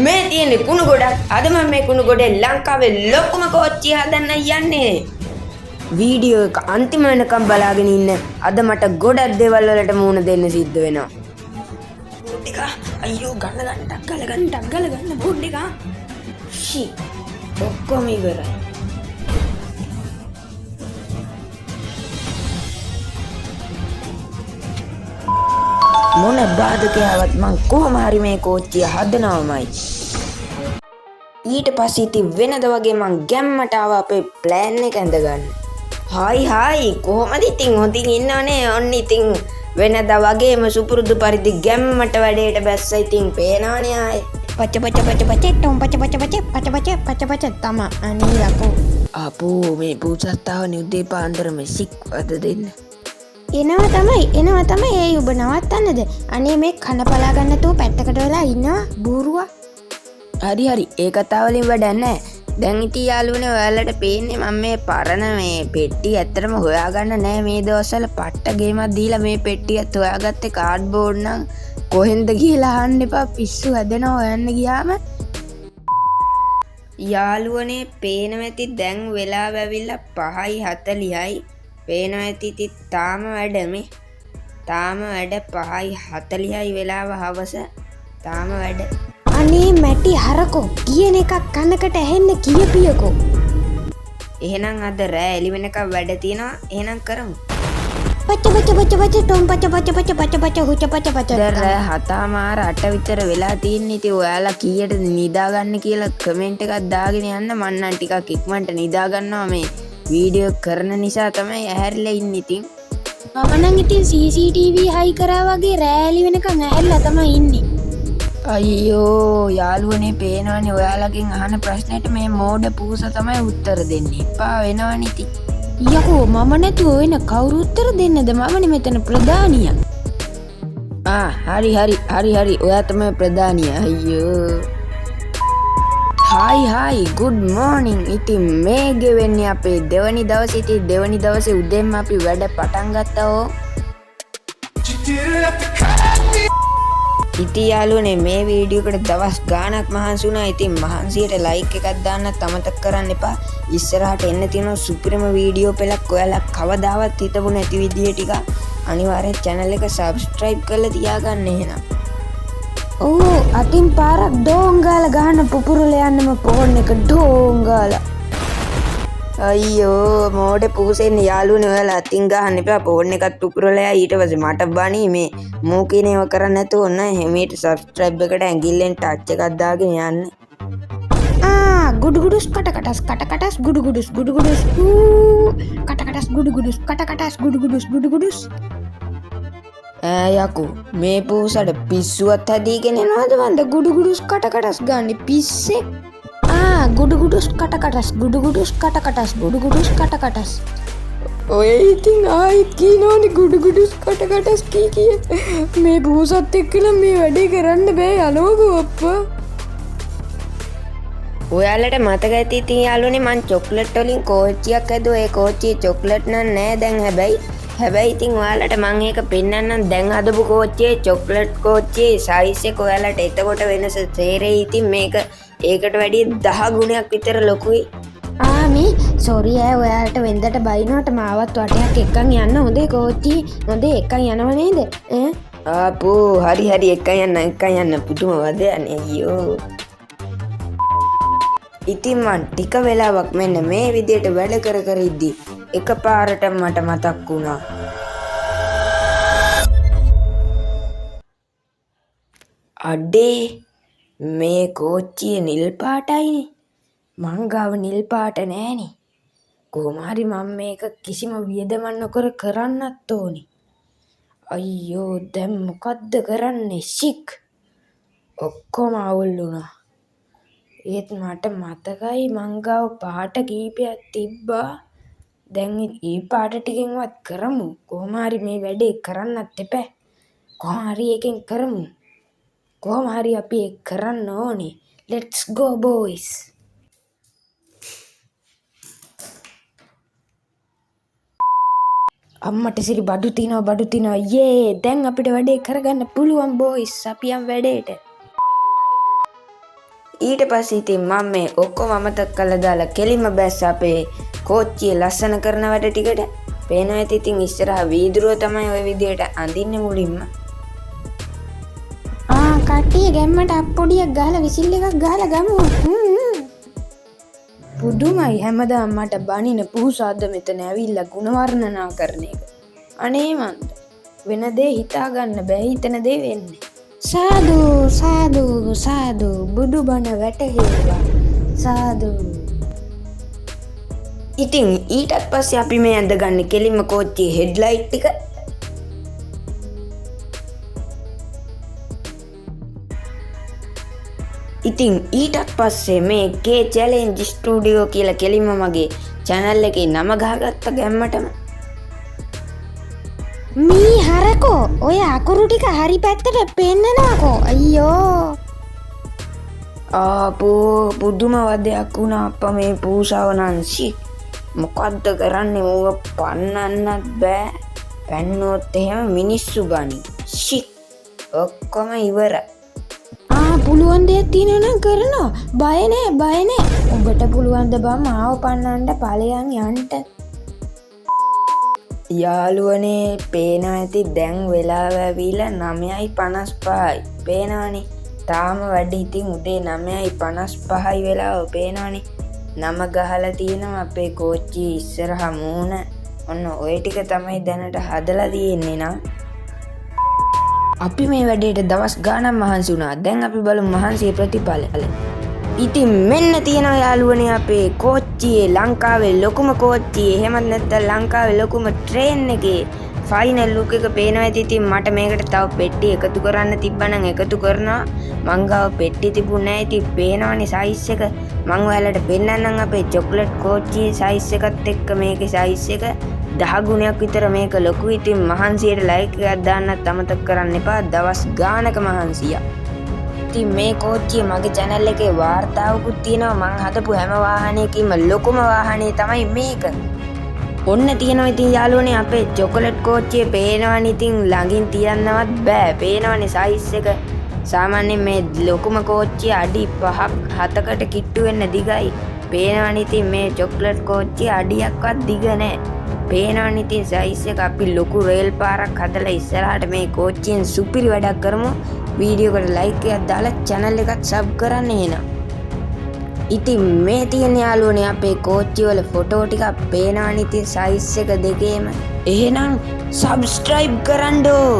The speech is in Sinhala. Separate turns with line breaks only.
මේ තියෙන්නේ කුණු ගොඩක්. අද මම මේ කුණු ගොඩේ ලංකාවේ ලොකුම කෝච්චිය හදන්න යන්නේ. වීඩියෝ එක අන්තිම වෙනකම් බලාගෙන ඉන්න. අද මට ගොඩක් දේවල් වලට මුහුණ දෙන්න සිද්ධ වෙනවා. බෝඩ් එක අයියෝ ගල ගන්න බෝඩ් එක. ෂී ඔක්කොම ඉවරයි. මොන බාධකයාවත් මං කොහොම හරි මේ කෝච්චිය හදනවමයි. ඊට පස්සේ ඉතින් වෙනද වගේ මං ගැම්මට ආවා අපේ ප්ලෑන් එක ඇඳගන්න. හායි කොහොමද ඉතින් හොඳින් ඉන්නවනේ. ඔන්න ඉතින් වෙනද වගේම සුපුරුදු පරිදි ගැම්මට වැඩේට බැස්ස. ඉතින් පේනවනේ ආයේ
පච ටොම් පච තම අනේ යකෝ.
අපෝ මේ පූසත්තාවනේ උදේ පාන්දරම සික් වද දෙන්න.
එනවා තමයි ඒ ඔබ නවත්තන්නද? අනේ මේ කන පලා ගන්නතෝ පැත්තකට වෙලා ඉන්නවා බූරුවා.
හරි ඒ කතාව වලින් වැඩක් නැහැ. දැන් ඉතින් යාළුවනේ ඔයාලට පේන්නේ මම මේ පරණ මේ පෙට්ටිය ඇත්තටම හොයාගන්න නැහැ මේ දවස්වල. පට්ට ගේමක් දීලා මේ පෙට්ටියත් හොයාගත්තේ කාඩ්බෝඩ් නම් කොහෙන්ද කියලා අහන්න එපා. පිස්සු හැදෙනවා හොයන්න ගියාම. යාළුවනේ පේනවා ඇති දැන් වෙලාව ඇවිල්ලා 5:40යි. පේනවා ඇති ඉතින් තාම වැඩ 5:40යි වෙලාව හවස. තාම වැඩ.
අනේ මැටි හරකෝ කියන එකක් කනකට ඇහෙන්න කියපියකෝ.
එහෙනම් අද රෑ එළි වෙනකම් වැඩ තියෙනවා. එහෙනම් කරමු.
පච ටොම් පච හුච පච
දැන් රෑ 7:08 විතර වෙලා තියෙන්නේ. ඉතින් ඔයාලා කීයටද නිදාගන්න කියලා කමෙන්ට් එකක් දාගෙන යන්න. මං නම් ටිකක් ඉක්මනට නිදා ගන්නවා. මේ වීඩියෝ කරන නිසා තමයි ඇහැරිලා ඉන්නේ. ඉතින්
මම නම් ඉතින් CCTV හයි කරා වගේ රෑලි වෙනකන් ඇහැරිලා තමයි ඉන්නේ.
අයියෝ යාළුවනේ පේනවනේ ඔයාලගෙන් අහන ප්‍රශ්නෙට මේ මෝඩ පූස තමයි උත්තර දෙන්නේ. එපා වෙනවනේ ඉතින්.
යකෝ මම නැතුව වෙන කවුරු උත්තර දෙන්නද? මමනේ මෙතන ප්‍රධානියා.
හරි ඔයා තමයි ප්‍රධානිය. අයියෝ හායි good morning. ඉතින් මේ ගෙවෙන්නේ අපේ දෙවනි දවසේ. ඉතින් දෙවනි දවසේ උදේම අපි වැඩ පටන් ගත්තා. ඉතින් යාළුවනේ මේ වීඩියෝ එකට දවස් ගාණක් මහන්සි වුණා. ඉතින් මහන්සියට ලයික් එකක් දාන්නත් අමතක කරන්න එපා. ඉස්සරහට එන්න තියෙන සුපිරිම වීඩියෝ පෙළක් ඔයාලා කවදාවත් හිතපු නැති විදිහට ටික අනිවාර්යෙන් channel එක subscribe කරලා තියාගන්න එහෙනම්.
ඕ අතින් පාරක් ඩෝංගාල ගහන පුපුරල යන්නම ෆෝන් එක ඩෝංගාල.
අයියෝ මෝඩ පූසෙන් යාළුවනේ ඔයාලා අතින් ගහන්න එපා. ෆෝන් එකත් පුපුරලා ඊට පස්සේ මට බණී මේ මූ කියන ඒවා කරන්න නැතුව ඔන්න හැමීට subscribe එකට ඇඟිල්ලෙන් touch එකක් දාගෙන යන්න.
ගුඩුගුඩුස් කටකටස් ගුඩුගුඩුස් කටකටස් ගුඩුගුඩුස්.
යකෝ මේ පූසට පිස්සුවත් හැදීගෙන එනවද මන්ද? ගුඩුගුඩුස් කටකටස් ගන්න පිස්සෙක්.
ගුඩුගුඩුස් කටකටස්.
ඔය ඉතින් ආයිත් කියනවනේ ගුඩුගුඩුස් කටකටස් කිය. මේ පූසත් එක්කලා මේ වැඩේ කරන්න බෑ යලෝගෝ අප්පා. ඔයාලට මතක ඇති ඉතින් යාළුවනේ මං චොක්ලට් වලින් කෝච්චියක් හැදුවා. ඒ කෝච්චියේ චොක්ලට් නම් නෑ දැන් හැබැයි ඉතින් ඔයාලට මං ඒක පෙන්නන්නම්. දැන් හදපු කෝච්චියේ චොක්ලට් කෝච්චියේ සයිස් එක ඔයාලට එතකොට වෙනස තේරෙයි. ඉතින් මේක ඒකට වැඩිය 10 ගුණයක් විතර ලොකුයි.
මේ සෝරි ඔයාලට වෙන්දට බයිනවට මාවත් වටයක් එක්කන් යන්න හොඳේ කෝච්චි. හොඳේ එක්කන් යනව නේද?
ආපෝ හරි එක්කන් යන්න පුදුම වදයන්නේ. අයියෝ ඉතින් මං ටික වෙලාවක් මෙන්න මේ විදියට වැඩ කර ඉද්දි එකපාරට මට මතක් වුණා අඩේ මේ කෝච්චිය නිල් පාටයිනේ. මං ගාව නිල් පාට නෑනේ. කොහොම හරි මම මේක කිසිම වියදමක් නොකර කරන්නත් ඕනේ. අයියෝ දැන් මොකද්ද කරන්නේ? ෂික් ඔක්කොම අවුල් වුණා. ඒත් මට මතකයි මං ගාව පාට කීපයක් තිබ්බා. දැන් ඒ පාට ටිකෙන්වත් කරමු. කොහොම හරි මේ වැඩේ කරන්නත් එපා. කොහොම හරි එකෙන් කරමු. කොහොම හරි අපි ඒක කරන්න ඕනේ. Let's go boys. අම්මට සිරි බඩු තිනවා. යේ දැන් අපිට වැඩේ කරගන්න පුළුවන් boys. අපි යම් වැඩේට. ඊට පස්සේ ඉතින් මම මේ ඔක්කොම අමතක කරලා දාලා කෙලින්ම බැස්ස අපේ කෝච්චිය ලස්සන කරන වැඩ ටිකට. පේනවා ඇති ඉතින් ඉස්සරහා වීදුරුව තමයි ওই විදියට අඳින්නේ මුලින්ම.
කට්ටිය ගැම්මට අප්පොඩියක් ගහලා විසිල් එකක් ගහලා ගමු.
පුදුමයි හැමදාම මට බනින පුහුසාද්ද මෙතන ඇවිල්ලා ගුණ වර්ණනා කරන එක. අනේ මන්ද වෙන දේ හිතා ගන්න බෑ හිතන දේ වෙන්නේ.
සාදු සාදු සාදු බුදුබණ වැටහෙවා. සාදු.
ඉතින් ඊටත් පස්සේ අපි මේ ඇඳගන්නේ කෙලින්ම කෝච්චියේ හෙඩ්ලයිට් ටික. ඉතින් ඊටත් පස්සේ මේ K Challenge Studio කියලා කෙලින්ම මගේ channel එකේ නම ගහගත්ත ගැම්මටම.
මී හරකෝ ඔය අකුරු ටික හරි පැත්තට පෙන්නනවාකෝ. අයියෝ.
ආපෝ පුදුම වදයක් වුණා අප්පා මේ පූසාව නංසි. මොකද්ද කරන්නේ ඌව පන්නන්නත් බෑ. පැන්නොත් එහෙම මිනිස්සු ගනි. ෂි. ඔක්කොම ඉවරයි.
පුළුවන් දෙයක් තියෙනවා නම් කරනවා. බය නෑ. ඔබට පුළුවන් ද බං මාව පන්නන්න ඵලයන් යන්න.
යාළුවනේ පේනවා ඇති දැන් වෙලාව ඇවිල්ලා 9:55යි. පේනවනේ. තාම වැඩි ඉතින් උදේ 9:55යි වෙලාව පේනවනේ. නම ගහලා තියෙනවා අපේ කෝච්චියේ ඉස්සරහා මූණ. ඔන්න ඔය ටික තමයි දැනට හදලා තියෙන්නේ නා. අපි මේ වැඩේට දවස් ගාණක් මහන්සි වුණා. දැන් අපි බලමු මහන්සියේ ප්‍රතිඵල. ඉතින් මෙන්න තියෙනවා යාළුවනේ අපේ කෝච්චියේ ලංකාවේ ලොකුම කෝච්චියේ එහෙමත් නැත්නම් ලංකාවේ ලොකුම ට්‍රේන් එකේ ෆයිනල් ලුක් එක පේනවා ඇති. ඉතින් මට මේකට තව පෙට්ටි එකතු කරන්න තිබ්බනම් එකතු කරනවා. මං ගාව පෙට්ටි තිබුණේ නැහැ. ඉතින් පේනවනේ සයිස් එක. මං ඔයාලට පෙන්නන්නම් අපේ චොක්ලට් කෝච්චියේ සයිස් එකත් එක්ක මේකේ සයිස් එක 10 ගුණයක් විතර මේක ලොකු. ඉතින් මහන්සියට ලයික් එකක් දාන්නත් අමතක කරන්න එපා. දවස් ගානක මහන්සියක්. ඉතින් මේ කෝච්චිය මගේ channel එකේ වාර්තාවකුත් තියෙනවා. මං හදපු හැම වාහනයකින්ම ලොකුම වාහනේ තමයි මේක. ඔන්න තියෙනවා ඉතින් යාළුවනේ අපේ චොකලට් කෝච්චිය පේනවනේ. ඉතින් ළඟින් තියන්නවත් බෑ. පේනවනේ සයිස් එක. සාමාන්‍යයෙන් මේ ලොකුම කෝච්චිය අඩි 5ක් 7කට කිට්ටු වෙන්න දිගයි. පේනවනේ ඉතින් මේ චොකලට් කෝච්චිය අඩියක්වත් දිග නෑ. පේනවනේ ඉතින් සයිස් එක. අපි ලොකු රේල් පාරක් හදලා ඉස්සරහට මේ කෝච්චියෙන් සුපිරි වැඩක් කරමු. වීඩියෝ එකට ලයික් එකක් දාලා channel එකත් sub කරන්න එනවා. ඉතින් මේ තියෙන යාළුවනේ අපේ කෝච්චිය වල ෆොටෝ ටිකක් පේනවනේ ඉතින් සයිස් එක දෙකේම. එහෙනම් subscribe කරන්නඩෝ.